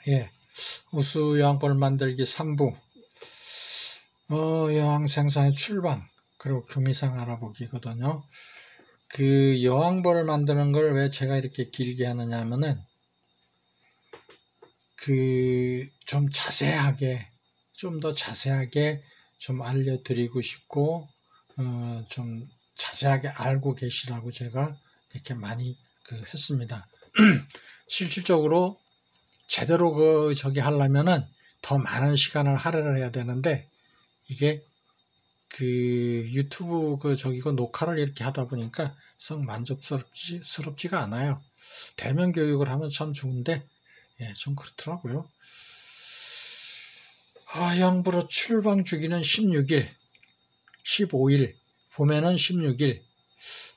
예, 우수여왕벌 만들기 3부 여왕 생산의 출방 그리고 교미상 알아보기거든요. 그 여왕벌을 만드는 걸 왜 제가 이렇게 길게 하느냐 하면은 그 좀 자세하게 좀 더 자세하게 좀 알려드리고 싶고 좀 자세하게 알고 계시라고 제가 이렇게 많이 했습니다. 실질적으로 제대로 저기 하려면은 더 많은 시간을 할애를 해야 되는데 이게 그 유튜브 저기고 녹화를 이렇게 하다 보니까 썩 만족스럽지가 않아요. 대면 교육을 하면 참 좋은데 예, 좀 그렇더라고요. 양부로 출방 주기는 16일, 15일, 봄에는 16일,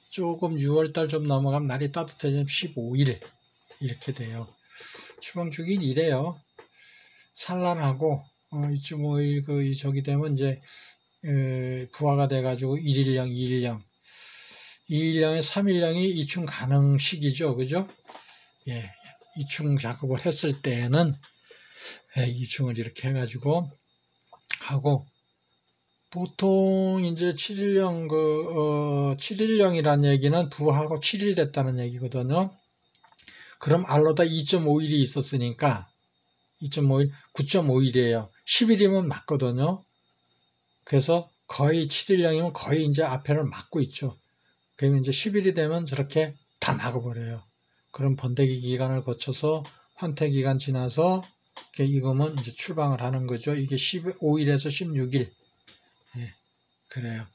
조금 6월달 좀 넘어가면 날이 따뜻해지면 15일 이렇게 돼요. 출방 주기는 이래요. 산란하고 이쯤 5일 저기 되면 이제 부화가 돼가지고 1일령, 2일령, 2일령에 3일령이 이충 가능 시기죠, 그죠? 예, 이충 작업을 했을 때는 이충을 이렇게 해가지고 하고 보통 이제 7일령 7일령이란 얘기는 부화하고 7일 됐다는 얘기거든요. 그럼 알로다 2.5일이 있었으니까 2.5일, 9.5일이에요. 10일이면 맞거든요. 그래서 거의 7일령이면 거의 이제 앞에를 막고 있죠. 그러면 이제 10일이 되면 저렇게 다 막아버려요. 그럼 번데기 기간을 거쳐서 환태 기간 지나서 익으면 이제 출방을 하는 거죠. 이게 15일에서 16일. 예, 그래요.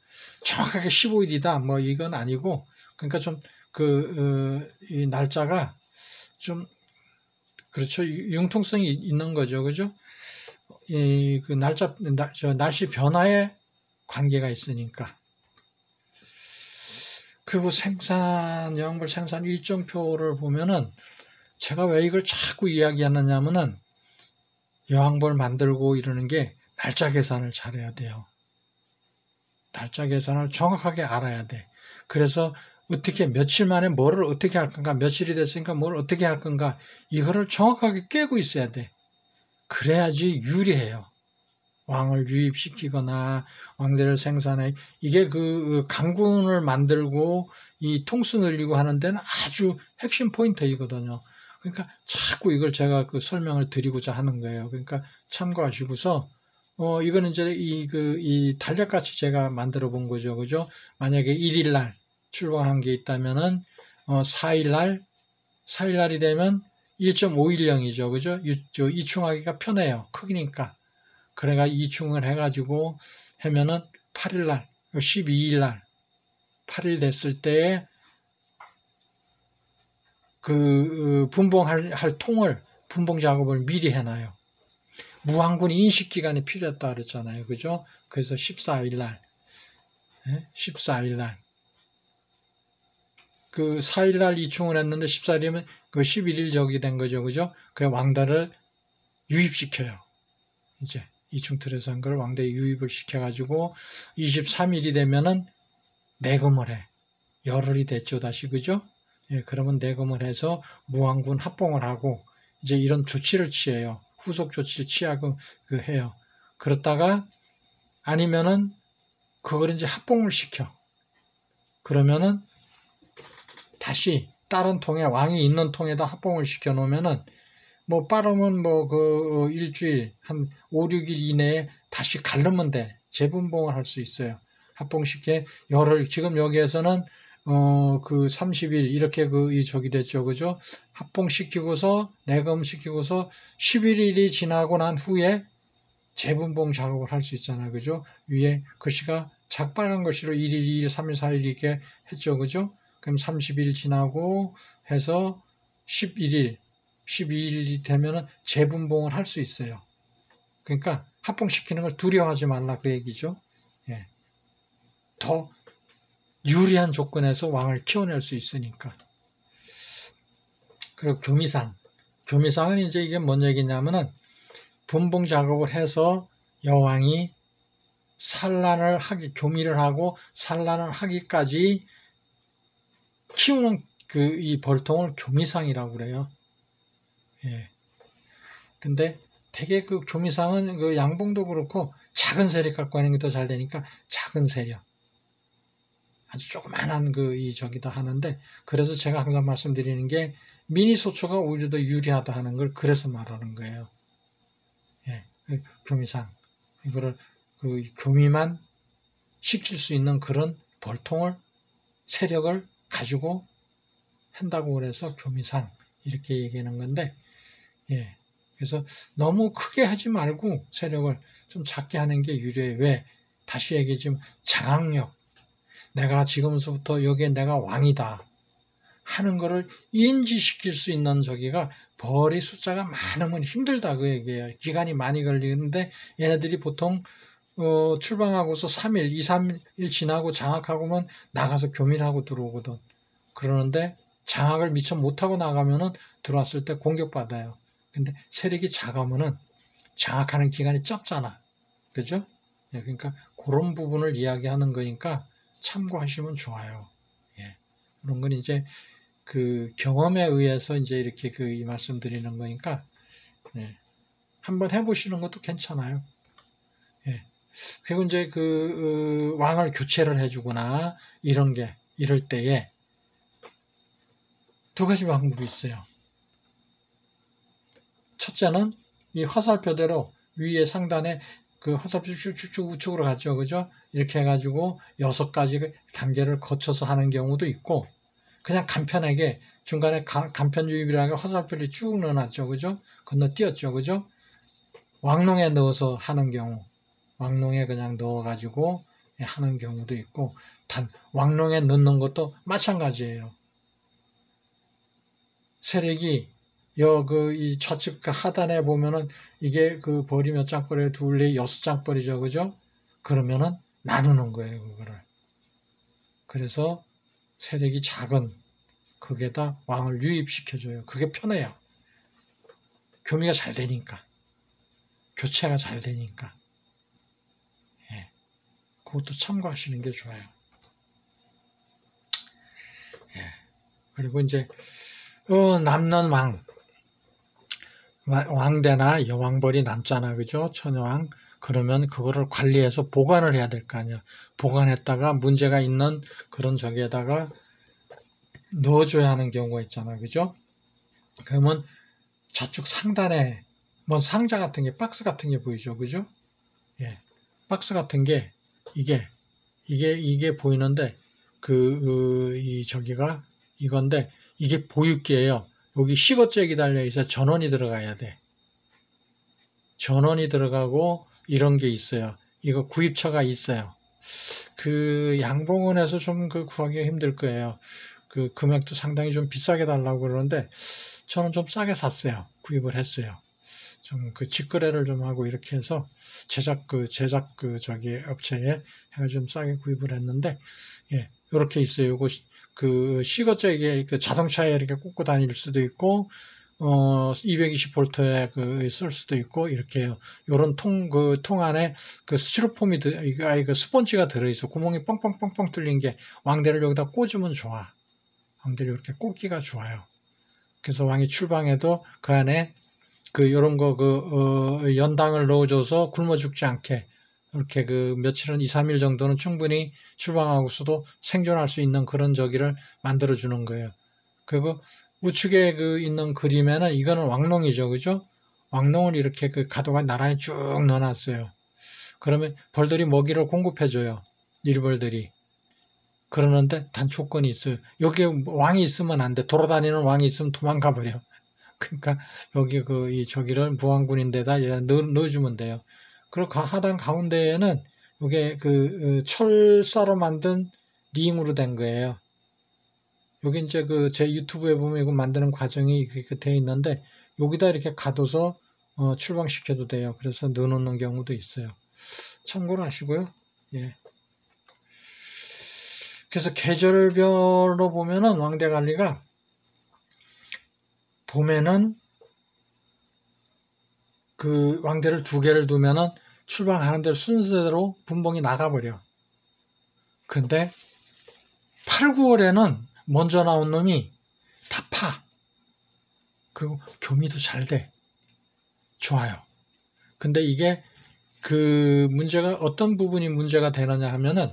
정확하게 15일이다. 뭐 이건 아니고, 그러니까 좀 이 날짜가 좀 그렇죠. 융통성이 있는 거죠. 그죠? 그 날씨 변화에 관계가 있으니까. 그리고 여왕벌 생산 일정표를 보면은 제가 왜 이걸 자꾸 이야기하느냐면은 여왕벌 만들고 이러는 게 날짜 계산을 잘해야 돼요. 날짜 계산을 정확하게 알아야 돼. 그래서 어떻게 며칠 만에 뭐를 어떻게 할 건가, 며칠이 됐으니까 뭘 어떻게 할 건가, 이거를 정확하게 꿰고 있어야 돼. 그래야지 유리해요. 왕을 유입시키거나 왕대를 생산해. 이게 강군을 만들고 이 통수 늘리고 하는 데는 아주 핵심 포인트이거든요. 그러니까 자꾸 이걸 제가 설명을 드리고자 하는 거예요. 그러니까 참고하시고서 이거는 이제 이 달력같이 제가 만들어 본 거죠. 그죠? 만약에 1일날 출범한 게 있다면은 4일날이 되면 1.5일령이죠. 그죠? 이충하기가 편해요. 크니까. 그래가 이충을 해가지고 하면은 8일날, 12일날, 8일 됐을 때에 분봉할 통을, 분봉 작업을 미리 해놔요. 무왕군 인식기간이 필요했다 그랬잖아요. 그죠? 그래서 14일날, 14일날. 4일날 이충을 했는데 14일이면 11일 저기 된 거죠. 그죠? 그래 왕달을 유입시켜요. 이제. 이충틀에서 한 걸 왕대에 유입을 시켜가지고 23일이 되면은 내검을 해. 열흘이 됐죠, 다시. 그죠? 예, 그러면 내검을 해서 무왕군 합봉을 하고 이제 이런 조치를 취해요. 후속 조치를 취하고 해요. 그렇다가 아니면은 그걸 이제 합봉을 시켜. 그러면은 다시 다른 통에, 왕이 있는 통에다 합봉을 시켜 놓으면은 뭐 빠르면 일주일 한 5, 6일 이내에 다시 갈르면 돼. 재분봉을 할 수 있어요. 합봉시켜 열흘, 지금 여기에서는 30일 이렇게 저기 됐죠. 그죠? 합봉시키고서 내검시키고서 11일이 지나고 난 후에 재분봉 작업을 할 수 있잖아요. 그죠? 위에 글씨가 작빨간 글씨로 1일, 2일, 3일, 4일 이렇게 했죠. 그죠? 그럼 30일 지나고 해서 12일이 되면은 재분봉을 할 수 있어요. 그러니까 합봉시키는 걸 두려워하지 말라 그 얘기죠. 예. 더 유리한 조건에서 왕을 키워낼 수 있으니까. 그리고 교미상은 이제 이게 뭔 얘기냐면은 분봉 작업을 해서 여왕이 교미를 하고 산란을 하기까지 키우는 이 벌통을 교미상이라고 그래요. 예. 근데 되게 그 교미상은 그 양봉도 그렇고 작은 세력 갖고 하는 게 더 잘 되니까 작은 세력. 아주 조그만한 이 저기다 하는데, 그래서 제가 항상 말씀드리는 게 미니소초가 오히려 더 유리하다 하는 걸 그래서 말하는 거예요. 예, 교미상. 이거를 그 교미만 시킬 수 있는 그런 벌통을, 세력을 가지고 한다고 그래서 교미상. 이렇게 얘기하는 건데, 예. 그래서 너무 크게 하지 말고 세력을 좀 작게 하는 게 유리해요. 왜? 다시 얘기하지만 장악력. 내가 지금부터 여기에 내가 왕이다 하는 거를 인지시킬 수 있는 저기가 벌이 숫자가 많으면 힘들다 그 얘기예요. 기간이 많이 걸리는데 얘네들이 보통 출방하고서 3일, 2, 3일 지나고 장악하고면 나가서 교밀하고 들어오거든. 그러는데 장악을 미처 못하고 나가면은 들어왔을 때 공격받아요. 근데 세력이 작으면은 장악하는 기간이 짧잖아. 그죠? 예, 그러니까 그런 부분을 이야기하는 거니까 참고하시면 좋아요. 예. 그런 건 이제 그 경험에 의해서 이제 이렇게 이 말씀 드리는 거니까, 예. 한번 해보시는 것도 괜찮아요. 예. 그리고 이제 왕을 교체를 해주거나 이럴 때에 두 가지 방법이 있어요. 첫째는 이 화살표대로 위에 상단에 그 화살표 쭉쭉쭉 우측으로 갔죠. 그죠? 이렇게 해가지고 6가지 단계를 거쳐서 하는 경우도 있고, 그냥 간편하게 중간에 간편 유입이라고 화살표를 쭉 넣어놨죠. 그죠? 건너뛰었죠. 그죠? 왕농에 넣어서 하는 경우, 왕농에 그냥 넣어가지고 하는 경우도 있고, 왕농에 넣는 것도 마찬가지예요. 세력이 이 좌측 하단에 보면은 이게 그 벌이 몇 장벌이에요? 둘, 넷, 6장벌이죠. 그죠? 그러면은 나누는 거예요, 그거를. 그래서 세력이 작은 거기에다 왕을 유입시켜줘요. 그게 편해요. 교미가 잘 되니까. 교체가 잘 되니까. 예. 그것도 참고하시는 게 좋아요. 예. 그리고 이제, 남는 왕대나 여왕벌이 남잖아. 그죠? 처녀왕. 그러면 그거를 관리해서 보관을 해야 될 거 아니야. 보관했다가 문제가 있는 그런 저기에다가 넣어줘야 하는 경우가 있잖아. 그죠? 그러면 좌측 상단에 뭐 상자 같은 게, 박스 같은 게 보이죠. 그죠? 예. 박스 같은 게 이게 보이는데 이 저기가 이건데 이게 보육기예요. 여기 시거잭이 달려있어 전원이 들어가야 돼. 전원이 들어가고 이런 게 있어요. 이거 구입처가 있어요. 그 양봉원에서 좀 구하기가 힘들 거예요. 그 금액도 상당히 좀 비싸게 달라고 그러는데 저는 좀 싸게 샀어요. 구입을 했어요. 좀 직거래를 좀 하고 이렇게 해서 제작 저기 업체에 해가 좀 싸게 구입을 했는데, 예, 요렇게 있어요. 요거 시거잭에 자동차에 이렇게 꽂고 다닐 수도 있고, 220V에 쓸 수도 있고, 이렇게 해요. 요런 통 안에 스티로폼이, 스펀지가 들어있어. 구멍이 뻥뻥뻥뻥 뚫린 게 왕대를 여기다 꽂으면 좋아. 왕대를 이렇게 꽂기가 좋아요. 그래서 왕이 출방해도 그 안에 요런 연당을 넣어줘서 굶어 죽지 않게, 이렇게 며칠은 2, 3일 정도는 충분히 출방하고서도 생존할 수 있는 그런 저기를 만들어주는 거예요. 그리고 우측에 있는 그림에는 이거는 왕농이죠. 그죠? 왕농을 이렇게 가도가 나란히 쭉 넣어놨어요. 그러면 벌들이 먹이를 공급해줘요. 일벌들이. 그러는데 단 조건이 있어요. 여기에 왕이 있으면 안 돼. 돌아다니는 왕이 있으면 도망가 버려. 그러니까 여기 저기를 무왕군인데다 넣어주면 돼요. 그리고 하단 가운데에는 이게 철사로 만든 링으로 된 거예요. 여기 이제 제 유튜브에 보면 이거 만드는 과정이 이렇게 되어 있는데 여기다 이렇게 가둬서 출방시켜도 돼요. 그래서 넣어놓는 경우도 있어요. 참고로 하시고요. 예. 그래서 계절별로 보면은 왕대 관리가 봄에는 왕대를 2개를 두면은 출방하는 대로 순서대로 분봉이 나가버려. 근데 8, 9월에는 먼저 나온 놈이 다 파. 그리고 교미도 잘 돼. 좋아요. 근데 이게 그 문제가 어떤 부분이 문제가 되느냐 하면은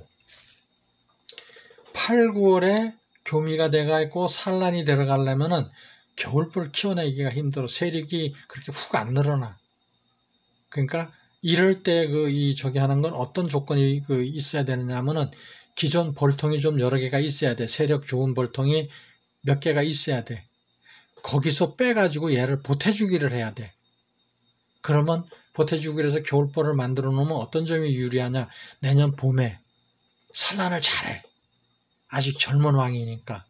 8, 9월에 교미가 돼가 있고 산란이 들어가려면은 겨울불 키워내기가 힘들어. 세력이 그렇게 훅 안 늘어나. 그러니까 이럴 때 저기 하는 건 어떤 조건이 있어야 되느냐 하면은 기존 벌통이 좀 여러 개가 있어야 돼. 세력 좋은 벌통이 몇 개가 있어야 돼. 거기서 빼가지고 얘를 보태주기를 해야 돼. 그러면 보태주기를 해서 겨울벌을 만들어 놓으면 어떤 점이 유리하냐. 내년 봄에 산란을 잘해. 아직 젊은 왕이니까.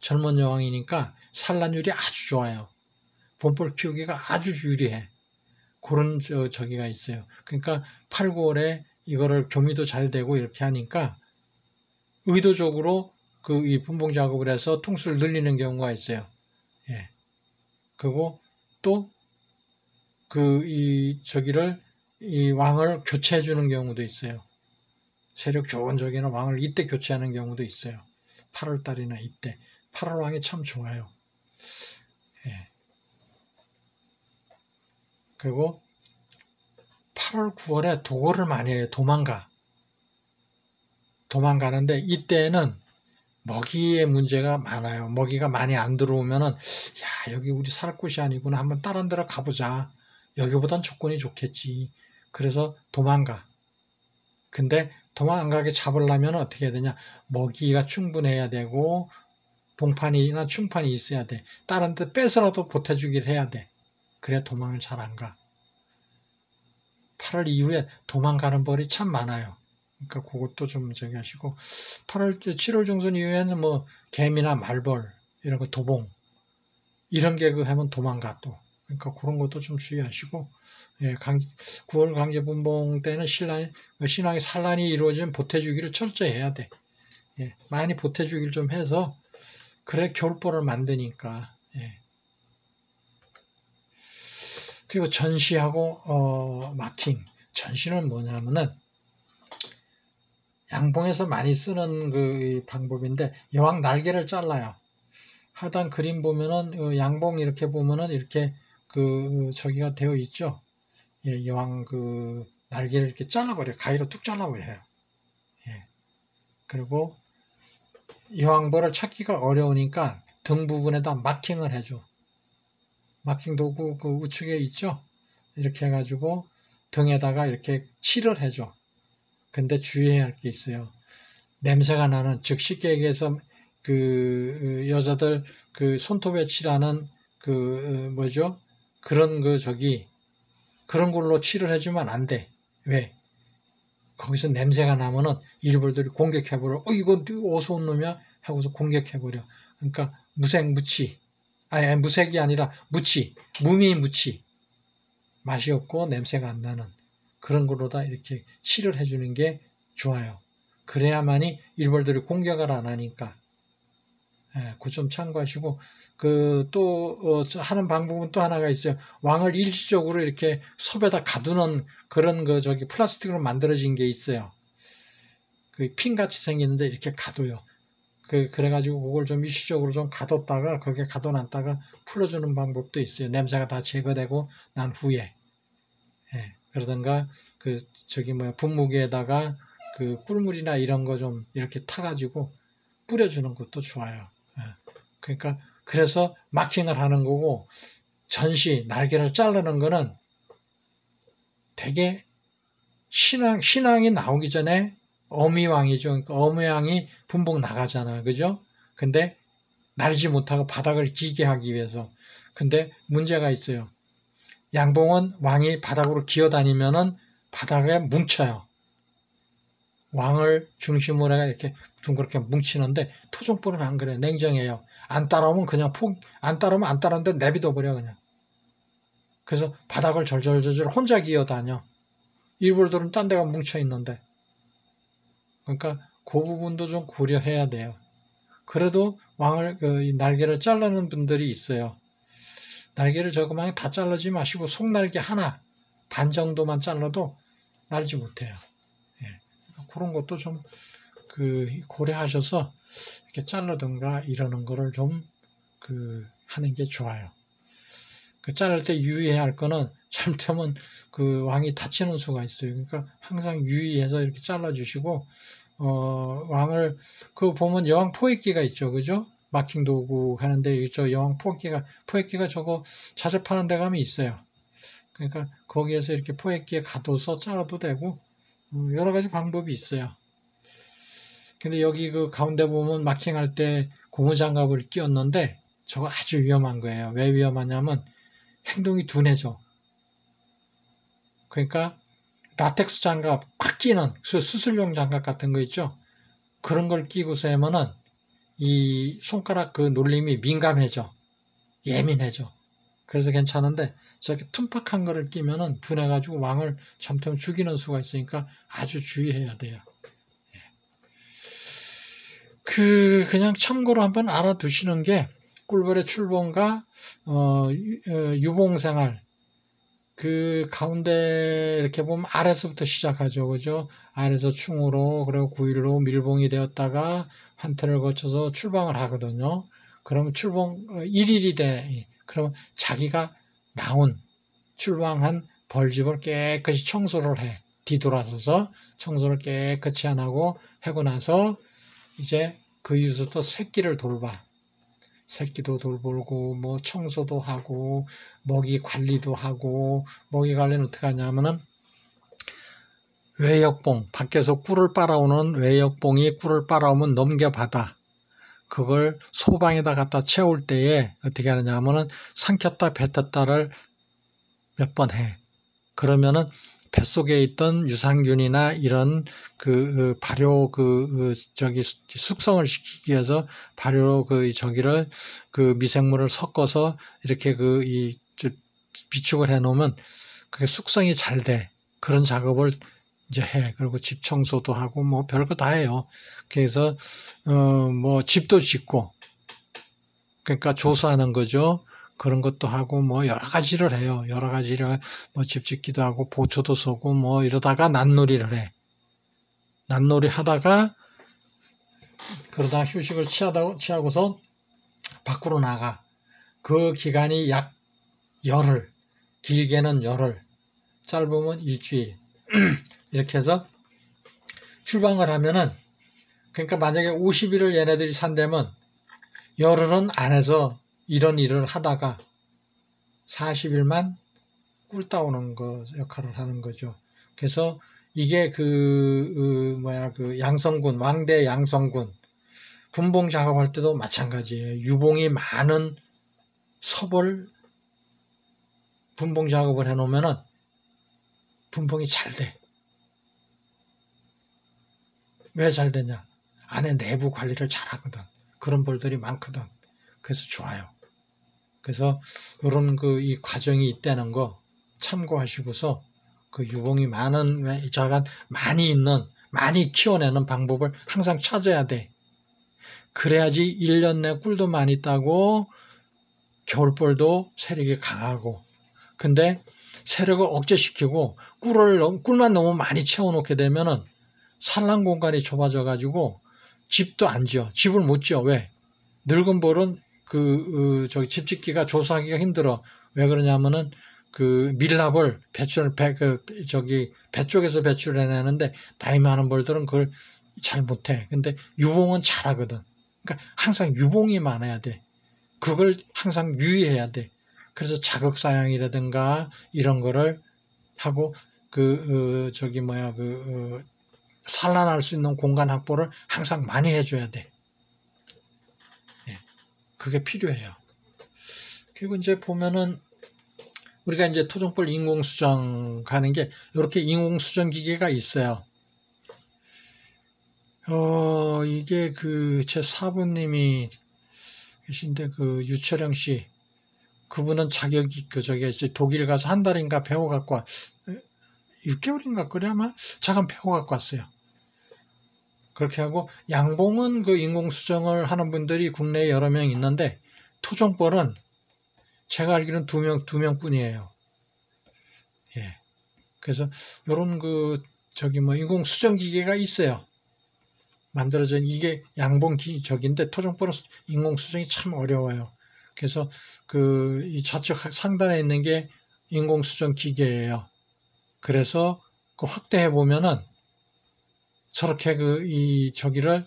젊은 여왕이니까 산란율이 아주 좋아요. 봄벌 키우기가 아주 유리해. 그런 저기가 있어요. 그러니까 8, 9월에 이거를 교미도 잘 되고 이렇게 하니까 의도적으로 이 분봉 작업을 해서 통수를 늘리는 경우가 있어요. 예. 그리고 또 이 왕을 교체해 주는 경우도 있어요. 세력 좋은 저기는 왕을 이때 교체하는 경우도 있어요. 8월 달이나 이때. 8월 왕이 참 좋아요. 예. 그리고 8월, 9월에 도고를 많이 해요. 도망가는데 이때는 먹이의 문제가 많아요. 먹이가 많이 안 들어오면은 야, 여기 우리 살 곳이 아니구나. 한번 다른 데로 가보자. 여기보단 조건이 좋겠지. 그래서 도망가. 근데 도망 안 가게 잡으려면 어떻게 해야 되냐. 먹이가 충분해야 되고 봉판이나 충판이 있어야 돼. 다른 데 빼서라도 보태주기를 해야 돼. 그래야 도망을 잘 안 가. 8월 이후에 도망가는 벌이 참 많아요. 그러니까 그것도 좀 저기 하시고 7월 중순 이후에는 뭐 개미나 말벌 이런 거 도봉 이런 게 하면 도망가 또. 그러니까 그런 것도 좀 주의하시고 9월 강제분봉 때는 신앙의 산란이 이루어지면 보태주기를 철저히 해야 돼. 많이 보태주기를 좀 해서 그래 겨울벌을 만드니까. 그리고 전시하고 마킹. 전시는 뭐냐면은 양봉에서 많이 쓰는 그 방법인데 여왕 날개를 잘라요. 하단 그림 보면은 양봉 이렇게 보면은 이렇게 저기가 되어 있죠. 여왕 날개를 이렇게 잘라버려. 가위로 툭 잘라버려요. 그리고 여왕벌을 찾기가 어려우니까 등 부분에다 마킹을 해줘. 마킹 도구 그 우측에 있죠. 이렇게 해가지고 등에다가 이렇게 칠을 해줘. 근데 주의해야 할 게 있어요. 냄새가 나는, 즉 쉽게 얘기해서 여자들 손톱에 칠하는 뭐죠? 그런 그런 걸로 칠을 해주면 안 돼. 왜? 거기서 냄새가 나면은 일벌들이 공격해버려. 이거 어디서 온 놈이야? 하고서 공격해버려. 그러니까 무색무치. 아니 무색이 아니라 무치. 무치. 맛이 없고 냄새가 안 나는 그런 걸로다 이렇게 칠을 해주는 게 좋아요. 그래야만이 일벌들이 공격을 안 하니까. 그 좀 참고하시고 또 하는 방법은 또 하나가 있어요. 왕을 일시적으로 이렇게 섭에다 가두는 그런 플라스틱으로 만들어진 게 있어요. 핀같이 생기는데 이렇게 가둬요. 그래가지고 그걸 좀 일시적으로 좀 가뒀다가 거기에 가둬놨다가 풀어주는 방법도 있어요. 냄새가 다 제거되고 난 후에. 그러던가 분무기에다가 꿀물이나 이런 거 좀 이렇게 타가지고 뿌려주는 것도 좋아요. 그러니까 그래서 마킹을 하는 거고 날개를 자르는 거는 되게 신앙이 나오기 전에 어미왕이죠. 그러니까 어미왕이 분봉 나가잖아. 그죠? 근데 날지 못하고 바닥을 기게 하기 위해서. 근데 문제가 있어요. 양봉은 왕이 바닥으로 기어다니면은 바닥에 뭉쳐요. 왕을 중심으로 해가 이렇게 둥그렇게 뭉치는데 토종벌은 안 그래. 냉정해요. 안 따라오면 그냥 안 따라오면 안 따라오는데 내비둬 버려 그냥. 그래서 바닥을 절절절절 혼자 기어다녀. 일벌들은 딴 데가 뭉쳐 있는데. 그러니까 그 부분도 좀 고려해야 돼요. 그래도 왕을 날개를 자르는 분들이 있어요. 날개를 저그만 다 자르지 마시고 속날개 하나 반 정도만 잘라도 날지 못해요. 그런 것도 좀 고려하셔서 이렇게 자르든가 이러는 거를 좀 하는 게 좋아요. 그 자를 때 유의해야 할 거는 잘못하면 그 왕이 다치는 수가 있어요. 그러니까 항상 유의해서 이렇게 잘라주시고, 왕을, 그 보면 여왕 포획기가 있죠. 그죠? 마킹 도구 하는데, 저 여왕 포획기가 저거 자주 파는 데 가면 있어요. 그러니까 거기에서 이렇게 포획기에 가둬서 잘라도 되고, 여러 가지 방법이 있어요. 근데 여기 그 가운데 보면 마킹할 때 고무장갑을 끼웠는데, 저거 아주 위험한 거예요. 왜 위험하냐면, 행동이 둔해져. 그러니까 라텍스 장갑 꽉 끼는 수술용 장갑 같은 거 있죠. 그런 걸 끼고서 하면은 이 손가락 그 놀림이 민감해져. 예민해져. 그래서 괜찮은데 저렇게 툼팍한 거를 끼면은 둔해가지고 왕을 잘못하면 죽이는 수가 있으니까 아주 주의해야 돼요. 그냥 참고로 한번 알아두시는 게 꿀벌의 출범과 유봉생활 그 가운데 이렇게 보면 아래서부터 시작하죠. 그죠? 아래서 충으로 그리고 구일로 밀봉이 되었다가 환태를 거쳐서 출방을 하거든요. 그럼 출봉 1일이 돼. 그럼 자기가 나온 출방한 벌집을 깨끗이 청소를 해. 뒤돌아서서 청소를 깨끗이 안 하고 하고 나서 이제 그 이후서 또 새끼를 돌봐. 새끼도 돌보고 뭐 청소도 하고 먹이 관리도 하고 먹이 관리는 어떻게 하냐면은 외역봉 밖에서 꿀을 빨아오는 외역봉이 꿀을 빨아오면 넘겨받아 그걸 소방에다 갖다 채울 때에 어떻게 하느냐 하면은 삼켰다 뱉었다를 몇 번 해. 그러면은 뱃속에 있던 유산균이나 이런 발효 숙성을 시키기 위해서 발효 저기를 미생물을 섞어서 이렇게 비축을 해 놓으면 그게 숙성이 잘 돼. 그런 작업을 이제 해. 그리고 집 청소도 하고 뭐 별거 다 해요. 그래서 뭐 집도 짓고 그러니까 조사하는 거죠. 그런 것도 하고 뭐 여러 가지를 해요. 여러 가지를 뭐 집 짓기도 하고 보초도 서고 뭐 이러다가 낫놀이를 해. 낫놀이 하다가 그러다 휴식을 취하고서 밖으로 나가. 그 기간이 약 열흘, 길게는 열흘, 짧으면 일주일 이렇게 해서 출방을 하면은 그러니까 만약에 50일을 얘네들이 산다면 열흘은 안에서 이런 일을 하다가 40일만 꿀 따오는 거 역할을 하는 거죠. 그래서 이게 양성군, 왕대 양성군 분봉 작업할 때도 마찬가지예요. 유봉이 많은 섭을 분봉 작업을 해놓으면은 분봉이 잘 돼. 왜 잘 되냐? 안에 내부 관리를 잘 하거든. 그런 벌들이 많거든. 그래서 좋아요. 그래서 이런 이 과정이 있다는 거 참고하시고서 그 유봉이 많은 자가 많이 키워내는 방법을 항상 찾아야 돼. 그래야지 1년 내 꿀도 많이 따고 겨울벌도 세력이 강하고. 근데 세력을 억제시키고 꿀만 너무 많이 채워놓게 되면은 산란 공간이 좁아져 가지고 집도 안 지어. 집을 못 지어. 왜? 늙은 벌은 집 짓기가 조사하기가 힘들어. 왜 그러냐면은 밀랍을 배 쪽에서 배출해내는데 나이 많은 벌들은 그걸 잘 못해. 근데 유봉은 잘하거든. 그러니까 항상 유봉이 많아야 돼. 그걸 항상 유의해야 돼. 그래서 자극사양이라든가 이런 거를 하고 산란할 수 있는 공간 확보를 항상 많이 해줘야 돼. 그게 필요해요. 그리고 이제 보면은 우리가 이제 토종벌 인공수정 가는 게 이렇게 인공수정 기계가 있어요. 이게 제 사부님이 계신데 유철영 씨 그분은 자격이 독일 가서 한 달인가 배워 갖고 6개월인가 그래 아마 잠깐 배워 갖고 왔어요. 그렇게 하고 양봉은 인공수정을 하는 분들이 국내에 여러 명 있는데 토종벌은 제가 알기로는 두 명뿐이에요. 예. 그래서 요런 인공수정 기계가 있어요. 만들어진 이게 양봉 적인데 토종벌은 인공수정이 참 어려워요. 그래서 이 좌측 상단에 있는 게 인공수정 기계예요. 그래서 그 확대해 보면은 저렇게 저기를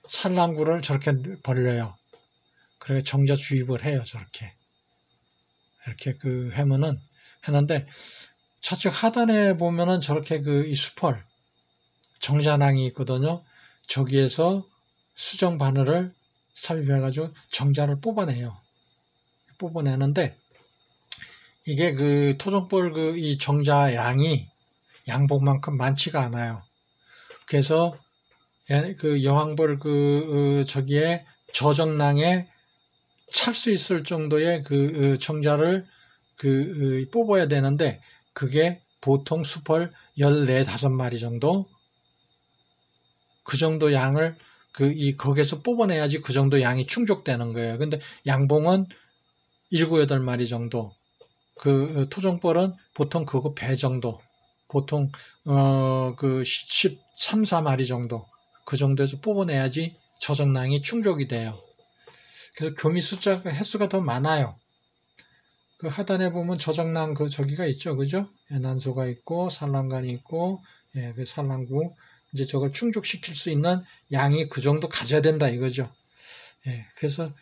산란구를 저렇게 벌려요. 그래 정자 주입을 해요. 저렇게 이렇게 했는데 좌측 하단에 보면은 저렇게 이 수펄 정자낭이 있거든요. 저기에서 수정 바늘을 삽입해가지고 정자를 뽑아내요. 뽑아내는데 이게 토종볼 이 정자 양이 양복만큼 많지가 않아요. 그래서 여왕벌 저기에 저정낭에 찰 수 있을 정도의 정자를 뽑아야 되는데 그게 보통 수펄 14, 5마리 정도 그 정도 양을 거기에서 뽑아내야지 그 정도 양이 충족되는 거예요. 근데 양봉은 7, 8마리 정도 토종벌은 보통 그거 배 정도 보통 13, 14마리 정도 그 정도에서 뽑아내야지 저정낭이 충족이 돼요. 그래서 교미 횟수가 더 많아요. 하단에 보면 저정낭 저기가 있죠, 그죠? 난소가 있고 산란관이 있고, 그 산란구 이제 저걸 충족시킬 수 있는 양이 그 정도 가져야 된다 이거죠. 그래서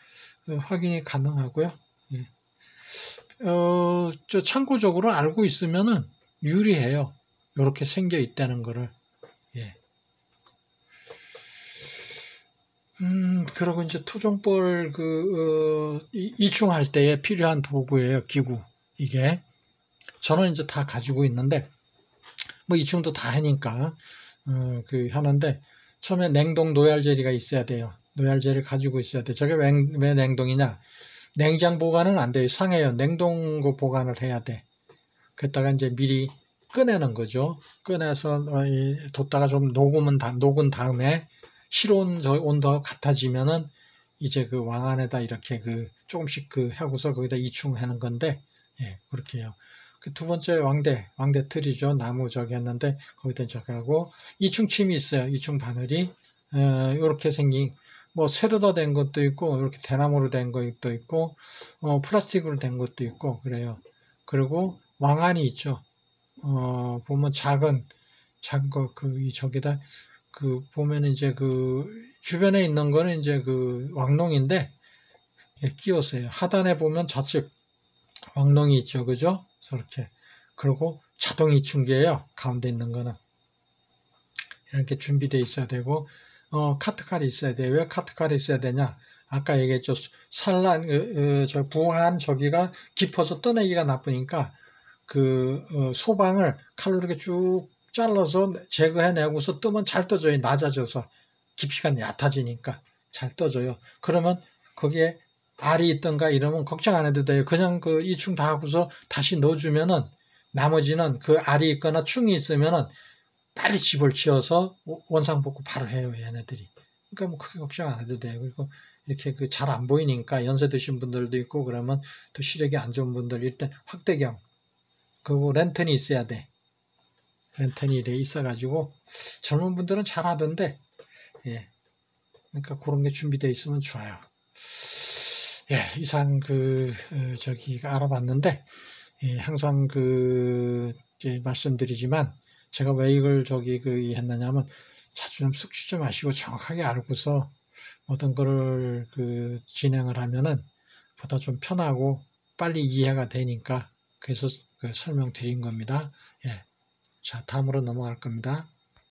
확인이 가능하고요. 참고적으로 알고 있으면은 유리해요. 이렇게 생겨 있다는 거를. 그리고 이제 토종벌 이충할 때에 필요한 도구예요. 기구. 이게. 저는 이제 다 가지고 있는데, 뭐 이충도 다 하니까, 하는데, 처음에 냉동 노얄제리가 있어야 돼요. 노얄제리를 가지고 있어야 돼. 저게 왜 냉동이냐? 냉장 보관은 안 돼요. 상해요. 냉동 보관을 해야 돼. 그랬다가 이제 미리 꺼내는 거죠. 꺼내서 뒀다가 좀 녹은 다음에 실온 온도가 같아지면은 이제 왕안에다 이렇게 조금씩 하고서 거기다 이충하는 건데, 그렇게 해요. 두 번째 왕대 틀이죠. 나무 저기 했는데 거기다 저기 하고 이충침이 있어요. 이충 바늘이 이렇게 생긴 뭐 쇠로다 된 것도 있고 이렇게 대나무로 된 것도 있고 플라스틱으로 된 것도 있고 그래요. 그리고 왕안이 있죠. 보면 작은 거 저기다 보면 이제 주변에 있는 거는 이제 왕농인데 끼웠어요. 하단에 보면 좌측 왕농이 있죠, 그죠? 저렇게. 그리고 자동 이충기예요. 가운데 있는 거는 이렇게 준비되어 있어야 되고, 카트칼이 있어야 돼요. 왜 카트칼이 있어야 되냐? 아까 얘기했죠. 부화한 저기가 깊어서 떠내기가 나쁘니까 소방을 칼로 이렇게 쭉 잘라서 제거해내고서 뜨면 잘 떠져요. 낮아져서 깊이가 얕아지니까 잘 떠져요. 그러면 거기에 알이 있던가 이러면 걱정 안 해도 돼요. 그냥 이충 다 하고서 다시 넣어주면은 나머지는 알이 있거나 충이 있으면은 빨리 집을 지어서 원상복구 바로 해요. 얘네들이. 그러니까 뭐 크게 걱정 안 해도 돼요. 그리고 이렇게 잘 안 보이니까 연세 드신 분들도 있고 그러면 또 시력이 안 좋은 분들 일단 확대경 그리고 랜턴이 있어야 돼. 랜턴이 이래 있어가지고 젊은 분들은 잘 하던데 그러니까 그런 게 준비되어 있으면 좋아요. 이상 저기가 알아봤는데 항상 이제 말씀드리지만 제가 왜 이걸 했느냐면 자주 좀 숙지 좀 하시고 정확하게 알고서 모든 거를 진행을 하면은 보다 좀 편하고 빨리 이해가 되니까 그래서 설명드린 겁니다. 자, 다음으로 넘어갈 겁니다.